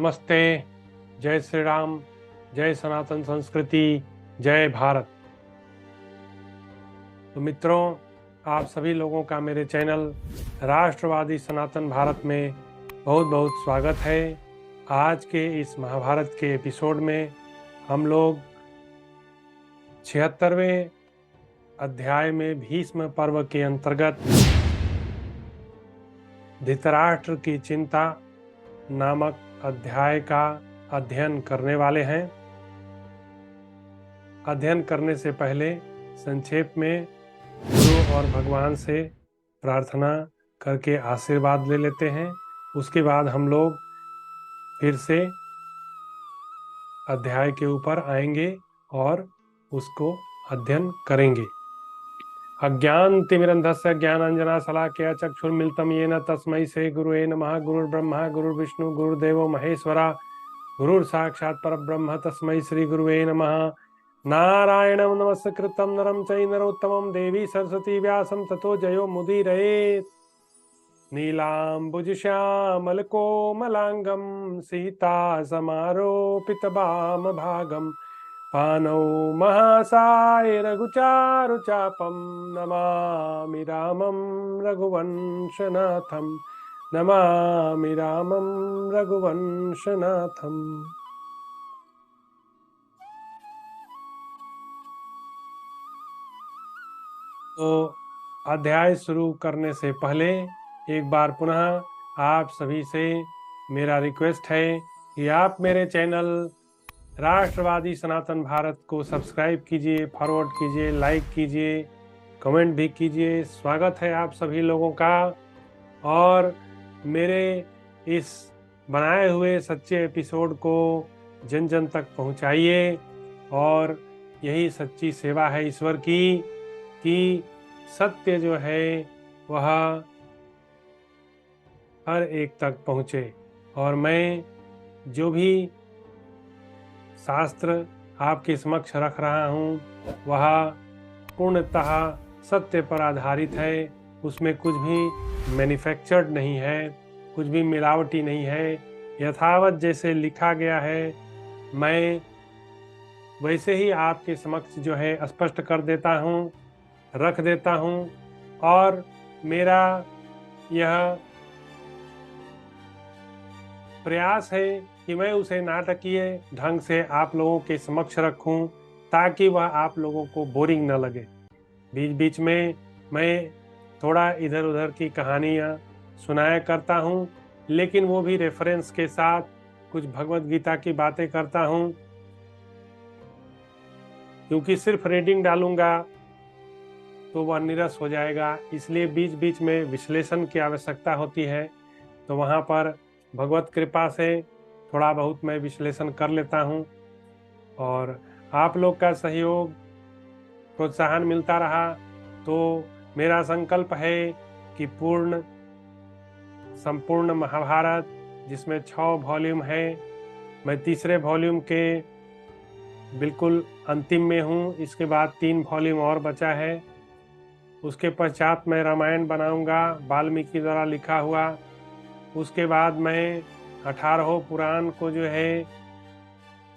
नमस्ते, जय श्री राम, जय सनातन संस्कृति, जय भारत। तो मित्रों, आप सभी लोगों का मेरे चैनल राष्ट्रवादी सनातन भारत में बहुत बहुत स्वागत है। आज के इस महाभारत के एपिसोड में हम लोग 76वें अध्याय में भीष्म पर्व के अंतर्गत धृतराष्ट्र की चिंता नामक अध्याय का अध्ययन करने वाले हैं। अध्ययन करने से पहले संक्षेप में गुरु और भगवान से प्रार्थना करके आशीर्वाद ले लेते हैं। उसके बाद हम लोग फिर से अध्याय के ऊपर आएंगे और उसको अध्ययन करेंगे। अज्ञानतिमिरन्धस्य ज्ञानाञ्जनशलाकया चक्षुर्मिलितं येन तस्मै श्री गुरुवे नमः। गुरुर्ब्रह्मा गुरुर्विष्णु गुरुर्देवो महेश्वरा गुरुर्साक्षात् परब्रह्म तस्मै श्री गुरुवे नमः। नारायणं नमस्कृतं नरं चैव नरोत्तमं देवी सरस्वती व्यासं ततो जयो मुदीरयेत्। नीलाम्बुजश्यामलकोमलाङ्गं सीता समारोपितवामभागं पानौ महासाय रघुचारुचापं नमामि रामं रघुवंशनाथं नमामि रामं रघुवंशनाथं। तो अध्याय शुरू करने से पहले एक बार पुनः आप सभी से मेरा रिक्वेस्ट है कि आप मेरे चैनल राष्ट्रवादी सनातन भारत को सब्सक्राइब कीजिए, फॉरवर्ड कीजिए, लाइक कीजिए, कमेंट भी कीजिए। स्वागत है आप सभी लोगों का। और मेरे इस बनाए हुए सच्चे एपिसोड को जन जन तक पहुंचाइए। और यही सच्ची सेवा है ईश्वर की कि सत्य जो है वह हर एक तक पहुँचे। और मैं जो भी शास्त्र आपके समक्ष रख रहा हूँ वह पूर्णतः सत्य पर आधारित है। उसमें कुछ भी मैन्युफैक्चर्ड नहीं है, कुछ भी मिलावटी नहीं है। यथावत जैसे लिखा गया है मैं वैसे ही आपके समक्ष जो है स्पष्ट कर देता हूँ, रख देता हूँ। और मेरा यह प्रयास है कि मैं उसे नाटकीय ढंग से आप लोगों के समक्ष रखूं ताकि वह आप लोगों को बोरिंग न लगे। बीच बीच में मैं थोड़ा इधर उधर की कहानियाँ सुनाया करता हूँ, लेकिन वो भी रेफरेंस के साथ कुछ भगवत गीता की बातें करता हूँ, क्योंकि सिर्फ रीडिंग डालूंगा तो वह नीरस हो जाएगा। इसलिए बीच बीच में विश्लेषण की आवश्यकता होती है। तो वहाँ पर भगवत कृपा से थोड़ा बहुत मैं विश्लेषण कर लेता हूँ। और आप लोग का सहयोग प्रोत्साहन मिलता रहा तो मेरा संकल्प है कि संपूर्ण महाभारत, जिसमें 6 वॉल्यूम है, मैं तीसरे वॉल्यूम के बिल्कुल अंतिम में हूँ। इसके बाद 3 वॉल्यूम और बचा है। उसके पश्चात मैं रामायण बनाऊंगा, वाल्मीकि द्वारा लिखा हुआ। उसके बाद मैं 18 पुराण को जो है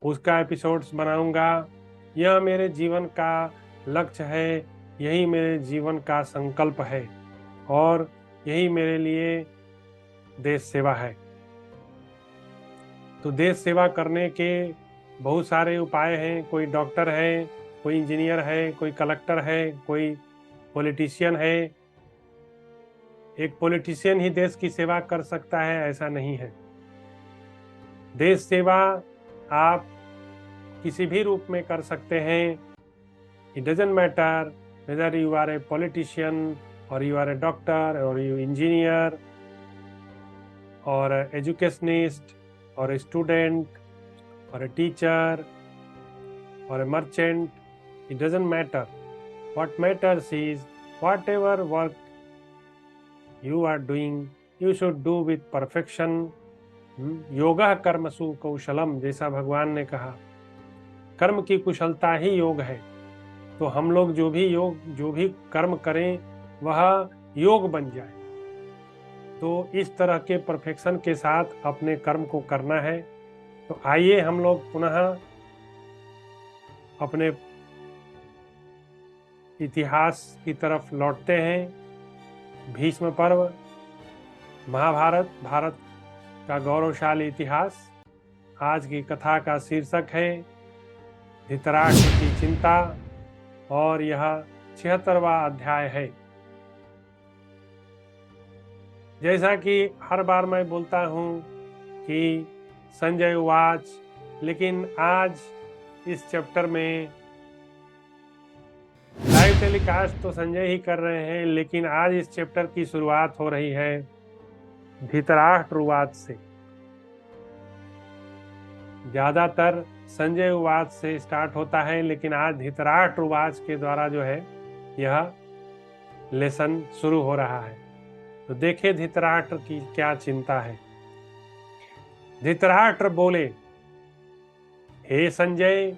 उसका एपिसोड्स बनाऊंगा। यह मेरे जीवन का लक्ष्य है, यही मेरे जीवन का संकल्प है और यही मेरे लिए देश सेवा है। तो देश सेवा करने के बहुत सारे उपाय हैं। कोई डॉक्टर है, कोई इंजीनियर है, कोई कलेक्टर है, कोई पॉलिटिशियन है। एक पॉलिटिशियन ही देश की सेवा कर सकता है ऐसा नहीं है। देश सेवा आप किसी भी रूप में कर सकते हैं। It doesn't matter whether you are a politician और यू आर ए डॉक्टर और यू इंजीनियर और एजुकेशनिस्ट और ए स्टूडेंट और ए टीचर और a merchant. It doesn't matter. What matters is whatever work you are doing, you should do with perfection. Yoga कर्मसु कौशलम, जैसा भगवान ने कहा, कर्म की कुशलता ही योग है। तो हम लोग जो भी कर्म करें वह योग बन जाए। तो इस तरह के परफेक्शन के साथ अपने कर्म को करना है। तो आइए हम लोग पुनः अपने इतिहास की तरफ लौटते हैं। भीष्म पर्व, महाभारत, भारत का गौरवशाली इतिहास। आज की कथा का शीर्षक है धृतराष्ट्र की चिंता और यह 76वां अध्याय है। जैसा कि हर बार मैं बोलता हूँ कि संजय उवाच, लेकिन आज इस चैप्टर में लाइव टेलीकास्ट तो संजय ही कर रहे हैं, लेकिन आज इस चैप्टर की शुरुआत हो रही है धृतराष्ट्र उवाच से। ज्यादातर संजय उवाच से स्टार्ट होता है, लेकिन आज धृतराष्ट्र उवाच के द्वारा जो है यह लेसन शुरू हो रहा है। तो देखिए धृतराष्ट्र की क्या चिंता है। धृतराष्ट्र बोले, हे संजय,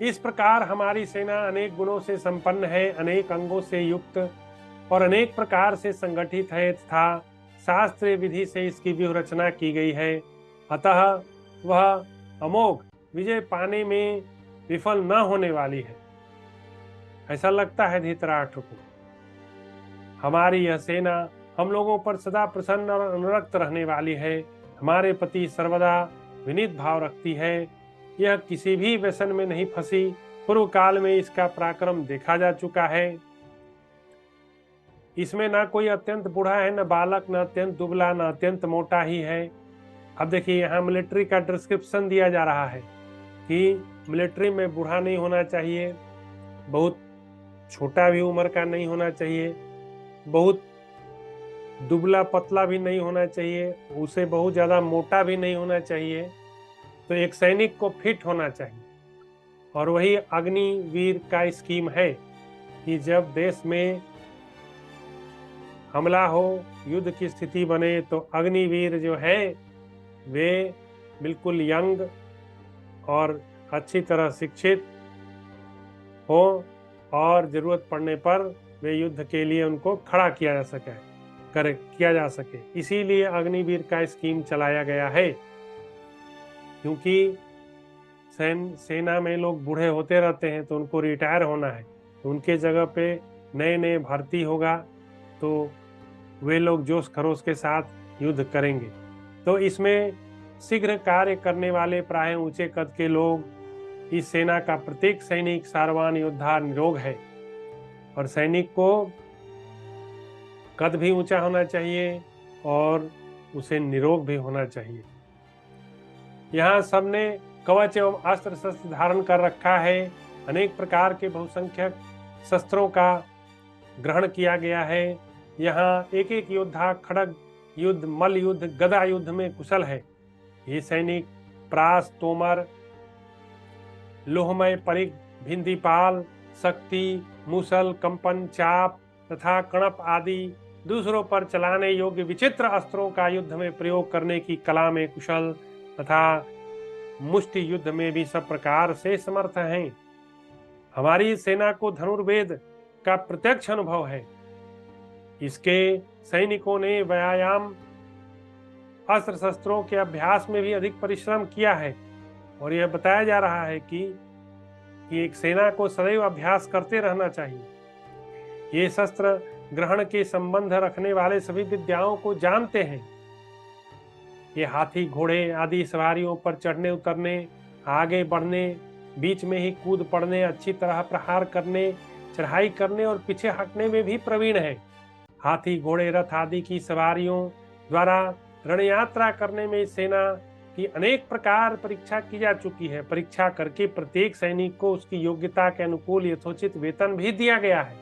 इस प्रकार हमारी सेना अनेक गुणों से संपन्न है, अनेक अंगों से युक्त और अनेक प्रकार से संगठित है तथा शास्त्रीय विधि से इसकी व्यूहरचना की गई है। अतः वह अमोघ विजय पाने में विफल न होने वाली है। ऐसा लगता है धृतराष्ट्र को। हमारी यह सेना हम लोगों पर सदा प्रसन्न और अनुरक्त रहने वाली है। हमारे प्रति सर्वदा विनीत भाव रखती है। यह किसी भी व्यसन में नहीं फंसी। पूर्व काल में इसका पराक्रम देखा जा चुका है। इसमें ना कोई अत्यंत बूढ़ा है, न बालक, न अत्यंत दुबला, न अत्यंत मोटा ही है। अब देखिए यहाँ मिलिट्री का डिस्क्रिप्शन दिया जा रहा है कि मिलिट्री में बूढ़ा नहीं होना चाहिए, बहुत छोटा भी उम्र का नहीं होना चाहिए, बहुत दुबला पतला भी नहीं होना चाहिए, उसे बहुत ज़्यादा मोटा भी नहीं होना चाहिए। तो एक सैनिक को फिट होना चाहिए। और वही अग्निवीर का स्कीम है कि जब देश में हमला हो, युद्ध की स्थिति बने, तो अग्निवीर जो है वे बिल्कुल यंग और अच्छी तरह शिक्षित हो और जरूरत पड़ने पर वे युद्ध के लिए उनको खड़ा किया जा सके। इसीलिए अग्निवीर का स्कीम चलाया गया है। क्योंकि सेना में लोग बूढ़े होते रहते हैं तो उनको रिटायर होना है, तो उनके जगह पे नए नए भर्ती होगा, तो वे लोग जोश खरोश के साथ युद्ध करेंगे। तो इसमें शीघ्र कार्य करने वाले प्राय ऊंचे कद के लोग, इस सेना का प्रत्येक सैनिक सारवान योद्धा निरोग है। और सैनिक को कद भी ऊंचा होना चाहिए और उसे निरोग भी होना चाहिए। यहाँ सबने कवच एवं अस्त्र शस्त्र धारण कर रखा है। अनेक प्रकार के बहुसंख्यक शस्त्रों का ग्रहण किया गया है। यहाँ एक एक योद्धा खड़ग युद्ध, मल्ल युद्ध, गदा युद्ध में कुशल है। ये सैनिक प्रास, तोमर, लोहमय परिघ, भिंदीपाल, शक्ति, मूसल, कंपन, चाप तथा कणप आदि दूसरों पर चलाने योग्य विचित्र अस्त्रों का युद्ध में प्रयोग करने की कला में कुशल तथा मुष्टि युद्ध में भी सब प्रकार से समर्थ हैं। हमारी सेना को धनुर्वेद का प्रत्यक्ष अनुभव है। इसके सैनिकों ने व्यायाम, अस्त्र शस्त्रों के अभ्यास में भी अधिक परिश्रम किया है। और यह बताया जा रहा है कि एक सेना को सदैव अभ्यास करते रहना चाहिए। ये शस्त्र ग्रहण के संबंध रखने वाले सभी विद्याओं को जानते हैं। ये हाथी, घोड़े आदि सवारियों पर चढ़ने उतरने, आगे बढ़ने, बीच में ही कूद पड़ने, अच्छी तरह प्रहार करने, चढ़ाई करने और पीछे हटने में भी प्रवीण है। हाथी, घोड़े, रथ आदि की सवारियों द्वारा रणयात्रा करने में सेना की अनेक प्रकार परीक्षा की जा चुकी है। परीक्षा करके प्रत्येक सैनिक को उसकी योग्यता के अनुकूल यथोचित वेतन भी दिया गया है।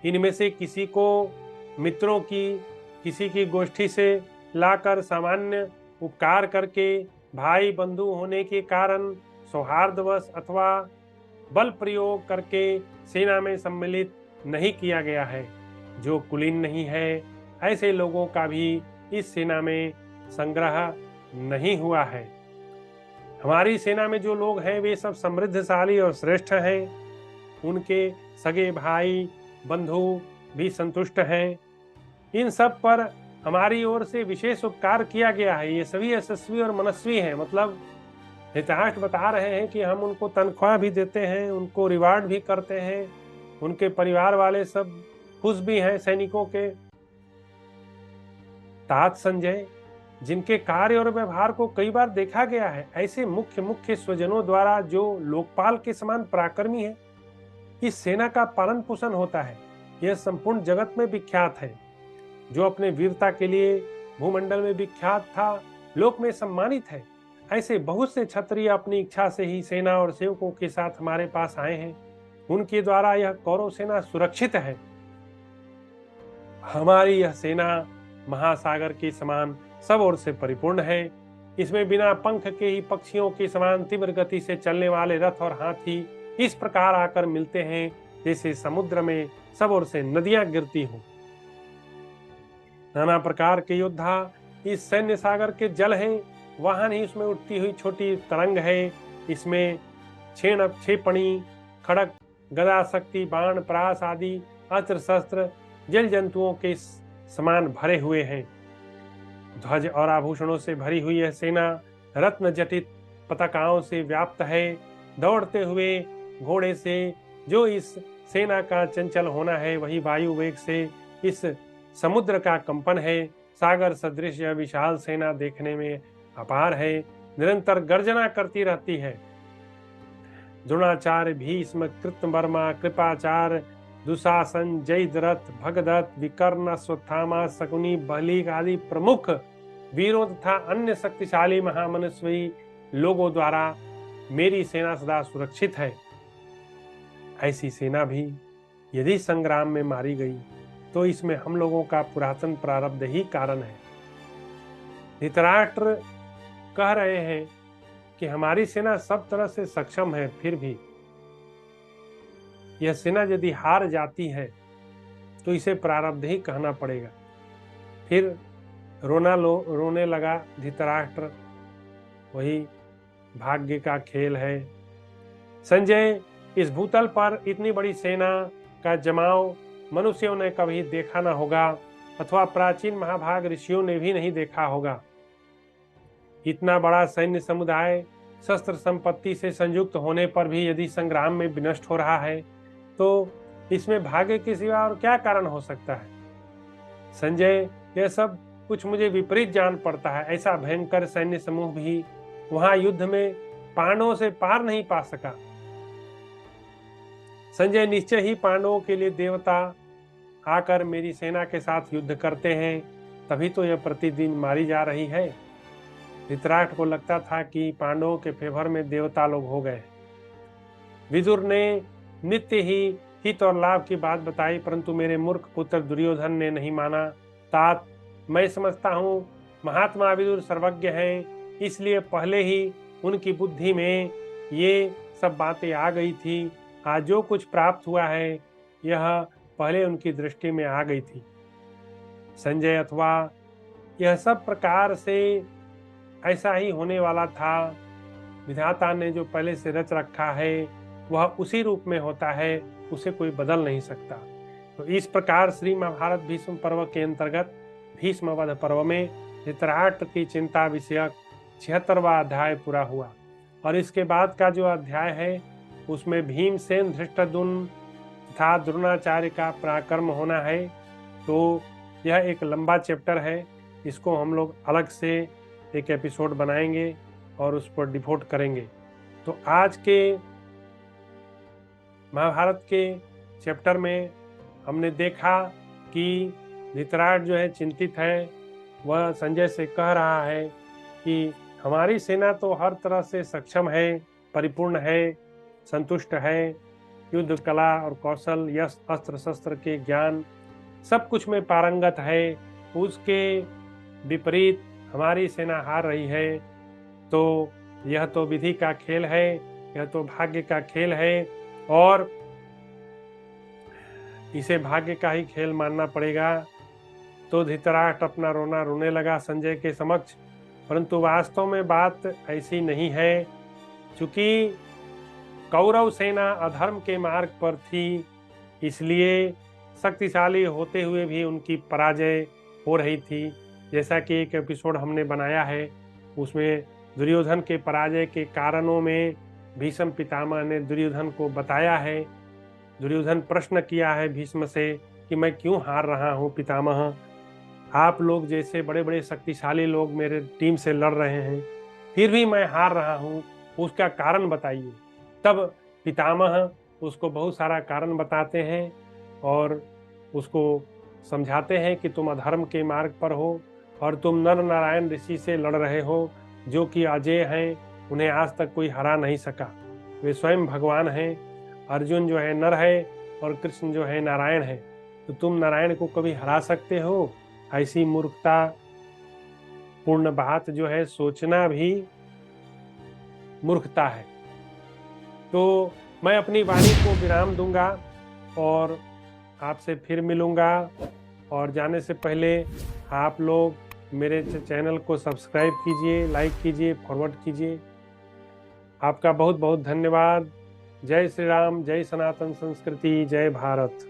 इनमें से किसी को मित्रों की, किसी की गोष्ठी से लाकर सामान्य उपकार करके, भाई बंधु होने के कारण सौहार्दवश अथवा बल प्रयोग करके सेना में सम्मिलित नहीं किया गया है। जो कुलीन नहीं है, ऐसे लोगों का भी इस सेना में संग्रह नहीं हुआ है। हमारी सेना में जो लोग हैं वे सब समृद्धशाली और श्रेष्ठ हैं। उनके सगे भाई बंधु भी संतुष्ट हैं। इन सब पर हमारी ओर से विशेष उपकार किया गया है, ये सभी यशस्वी और मनस्वी हैं। मतलब धृतराष्ट्र बता रहे हैं कि हम उनको तनख्वाह भी देते हैं, उनको रिवार्ड भी करते हैं, उनके परिवार वाले सब खुश भी हैं सैनिकों के। तात संजय, जिनके कार्य और व्यवहार को कई बार देखा गया है, ऐसे मुख्य मुख्य स्वजनों द्वारा जो लोकपाल के समान पराक्रमी है, इस सेना का पालन पोषण होता है। यह संपूर्ण जगत में विख्यात है। जो अपने वीरता के लिए भूमंडल में विख्यात था, लोक में सम्मानित है। ऐसे बहुत से क्षत्रिय अपनी इच्छा से ही सेना और सेवकों के साथ हमारे पास आए हैं। उनके द्वारा यह कौरव सेना सुरक्षित है। हमारी यह सेना महासागर के समान सब ओर से परिपूर्ण है। इसमें बिना पंख के ही पक्षियों के समान तीव्र गति से चलने वाले रथ और हाथी इस प्रकार आकर मिलते हैं जैसे समुद्र में सब ओर से नदियां गिरती हों। नाना प्रकार के योद्धा इस सैन्य सागर के जल हैं। वाहन ही उसमें उठती हुई छोटी तरंग है। इसमें क्षेपणी, खड़ग, गदा, शक्ति, बाण, प्रास आदि अस्त्र शस्त्र जल जंतुओं के समान भरे हुए हैं। ध्वज और आभूषणों से भरी हुई यह सेना रत्न जटित पताकाओं से व्याप्त है। दौड़ते हुए घोड़े से जो इस सेना का चंचल होना है, वही वायु वेग से इस समुद्र का कंपन है। सागर सदृश यह विशाल सेना देखने में अपार है, निरंतर गर्जना करती रहती है। द्रोणाचार्य, भीष्म, कृतवर्मा, कृपाचार्य, दुशासन, जयद्रथ, भगदत्त, विकर्ण, अश्वत्थामा, शकुनी, बली आदि प्रमुख वीरों तथा अन्य शक्तिशाली महामनस्वी लोगों द्वारा मेरी सेना सदा सुरक्षित है। ऐसी सेना भी यदि संग्राम में मारी गई तो इसमें हम लोगों का पुरातन प्रारब्ध ही कारण है। धृतराष्ट्र कह रहे हैं कि हमारी सेना सब तरह से सक्षम है, फिर भी यह सेना यदि हार जाती है तो इसे प्रारब्ध ही कहना पड़ेगा। फिर रोने लगा धृतराष्ट्र। वही भाग्य का खेल है। संजय, इस भूतल पर इतनी बड़ी सेना का जमाव मनुष्यों ने कभी देखा ना होगा, अथवा प्राचीन महाभाग ऋषियों ने भी नहीं देखा होगा। इतना बड़ा सैन्य समुदाय शस्त्र संपत्ति से संयुक्त होने पर भी यदि संग्राम में विनष्ट हो रहा है तो इसमें भाग्य के सिवा और क्या कारण हो सकता है। संजय, यह सब कुछ मुझे विपरीत जान पड़ता है। ऐसा भयंकर सैन्य समूह भी वहां युद्ध में पांडवों से पार नहीं पा सका। संजय, निश्चय ही पांडवों के लिए देवता आकर मेरी सेना के साथ युद्ध करते हैं, तभी तो यह प्रतिदिन मारी जा रही है। धृतराष्ट्र को लगता था कि पांडवों के फेवर में देवता लोग हो गए। विदुर ने नित्य ही हित और लाभ की बात बताई, परंतु मेरे मूर्ख पुत्र दुर्योधन ने नहीं माना। तात, मैं समझता हूँ महात्मा विदुर सर्वज्ञ हैं, इसलिए पहले ही उनकी बुद्धि में ये सब बातें आ गई थी। आज जो कुछ प्राप्त हुआ है यह पहले उनकी दृष्टि में आ गई थी। संजय, अथवा यह सब प्रकार से ऐसा ही होने वाला था। विधाता ने जो पहले से रच रखा है वह उसी रूप में होता है, उसे कोई बदल नहीं सकता। तो इस प्रकार श्री महाभारत भीष्म पर्व के अंतर्गत भीष्म वध पर्व में धृतराष्ट्र की चिंता विषयक 76वां अध्याय पूरा हुआ। और इसके बाद का जो अध्याय है उसमें भीमसेन, धृष्टद्युम्न तथा द्रोणाचार्य का पराक्रम होना है। तो यह एक लंबा चैप्टर है, इसको हम लोग अलग से एक एपिसोड बनाएंगे और उस पर डिवोट करेंगे। तो आज के महाभारत के चैप्टर में हमने देखा कि धृतराष्ट्र जो है चिंतित है। वह संजय से कह रहा है कि हमारी सेना तो हर तरह से सक्षम है, परिपूर्ण है, संतुष्ट है, युद्ध कला और कौशल, यश, अस्त्र शस्त्र के ज्ञान सब कुछ में पारंगत है। उसके विपरीत हमारी सेना हार रही है। तो यह तो विधि का खेल है, यह तो भाग्य का खेल है और इसे भाग्य का ही खेल मानना पड़ेगा। तो धृतराष्ट्र अपना रोना रोने लगा संजय के समक्ष, परंतु वास्तव में बात ऐसी नहीं है। चूंकि कौरव सेना अधर्म के मार्ग पर थी, इसलिए शक्तिशाली होते हुए भी उनकी पराजय हो रही थी। जैसा कि एक एपिसोड हमने बनाया है, उसमें दुर्योधन के पराजय के कारणों में भीष्म पितामह ने दुर्योधन को बताया है। दुर्योधन प्रश्न किया है भीष्म से कि मैं क्यों हार रहा हूँ पितामह, आप लोग जैसे बड़े बड़े शक्तिशाली लोग मेरे टीम से लड़ रहे हैं, फिर भी मैं हार रहा हूँ, उसका कारण बताइए। तब पितामह उसको बहुत सारा कारण बताते हैं और उसको समझाते हैं कि तुम अधर्म के मार्ग पर हो और तुम नर नारायण ऋषि से लड़ रहे हो, जो कि अजय हैं, उन्हें आज तक कोई हरा नहीं सका। वे स्वयं भगवान हैं। अर्जुन जो है नर है और कृष्ण जो है नारायण है, तो तुम नारायण को कभी हरा सकते हो? ऐसी मूर्खता पूर्ण बात जो है सोचना भी मूर्खता है। तो मैं अपनी वाणी को विराम दूंगा और आपसे फिर मिलूंगा। और जाने से पहले आप लोग मेरे चैनल को सब्सक्राइब कीजिए, लाइक कीजिए, फॉरवर्ड कीजिए। आपका बहुत बहुत धन्यवाद। जय श्री राम, जय सनातन संस्कृति, जय भारत।